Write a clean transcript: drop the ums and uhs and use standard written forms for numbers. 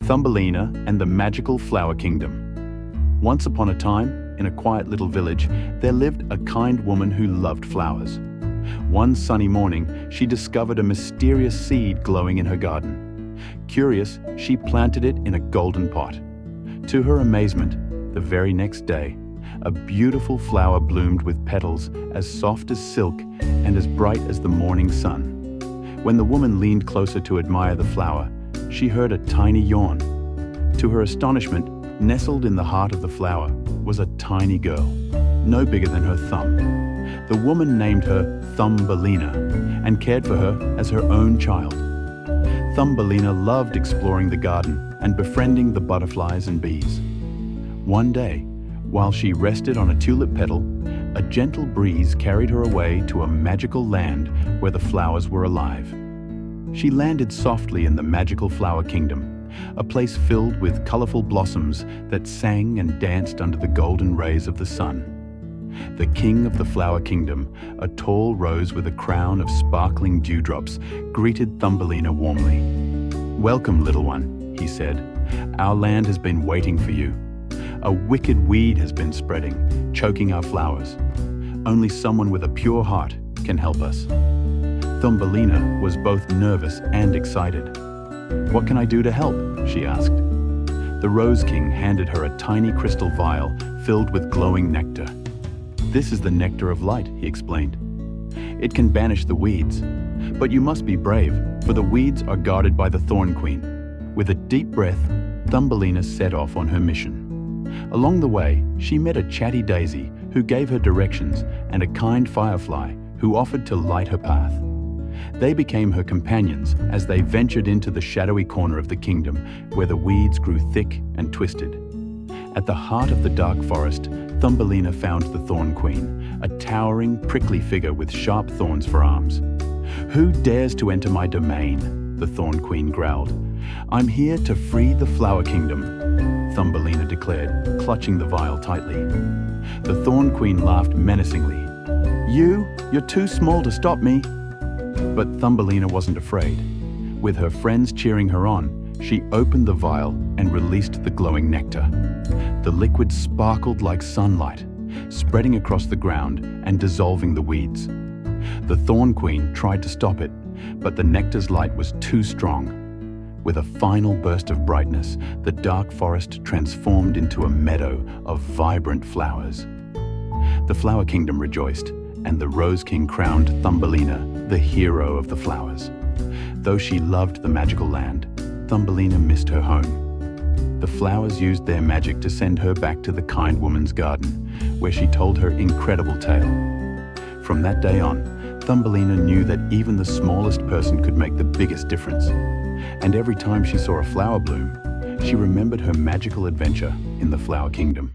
Thumbelina and the Magical Flower Kingdom. Once upon a time, in a quiet little village, there lived a kind woman who loved flowers. One sunny morning, she discovered a mysterious seed glowing in her garden. Curious, she planted it in a golden pot. To her amazement, the very next day, a beautiful flower bloomed with petals as soft as silk and as bright as the morning sun. When the woman leaned closer to admire the flower, she heard a tiny yawn. To her astonishment, nestled in the heart of the flower was a tiny girl, no bigger than her thumb. The woman named her Thumbelina and cared for her as her own child. Thumbelina loved exploring the garden and befriending the butterflies and bees. One day, while she rested on a tulip petal, a gentle breeze carried her away to a magical land where the flowers were alive. She landed softly in the Magical Flower Kingdom, a place filled with colorful blossoms that sang and danced under the golden rays of the sun. The king of the Flower Kingdom, a tall rose with a crown of sparkling dewdrops, greeted Thumbelina warmly. "Welcome, little one," he said. "Our land has been waiting for you. A wicked weed has been spreading, choking our flowers. Only someone with a pure heart can help us." Thumbelina was both nervous and excited. "What can I do to help?" she asked. The Rose King handed her a tiny crystal vial filled with glowing nectar. "This is the nectar of light," he explained. "It can banish the weeds. But you must be brave, for the weeds are guarded by the Thorn Queen." With a deep breath, Thumbelina set off on her mission. Along the way, she met a chatty daisy who gave her directions and a kind firefly who offered to light her path. They became her companions as they ventured into the shadowy corner of the kingdom where the weeds grew thick and twisted. At the heart of the dark forest, Thumbelina found the Thorn Queen, a towering, prickly figure with sharp thorns for arms. "Who dares to enter my domain?" the Thorn Queen growled. "I'm here to free the Flower Kingdom," Thumbelina declared, clutching the vial tightly. The Thorn Queen laughed menacingly. You're too small to stop me." But Thumbelina wasn't afraid. With her friends cheering her on, she opened the vial and released the glowing nectar. The liquid sparkled like sunlight, spreading across the ground and dissolving the weeds. The Thorn Queen tried to stop it, but the nectar's light was too strong. With a final burst of brightness, the dark forest transformed into a meadow of vibrant flowers. The Flower Kingdom rejoiced, and the Rose King crowned Thumbelina the hero of the flowers. Though she loved the magical land, Thumbelina missed her home. The flowers used their magic to send her back to the kind woman's garden, where she told her incredible tale. From that day on, Thumbelina knew that even the smallest person could make the biggest difference. And every time she saw a flower bloom, she remembered her magical adventure in the Flower Kingdom.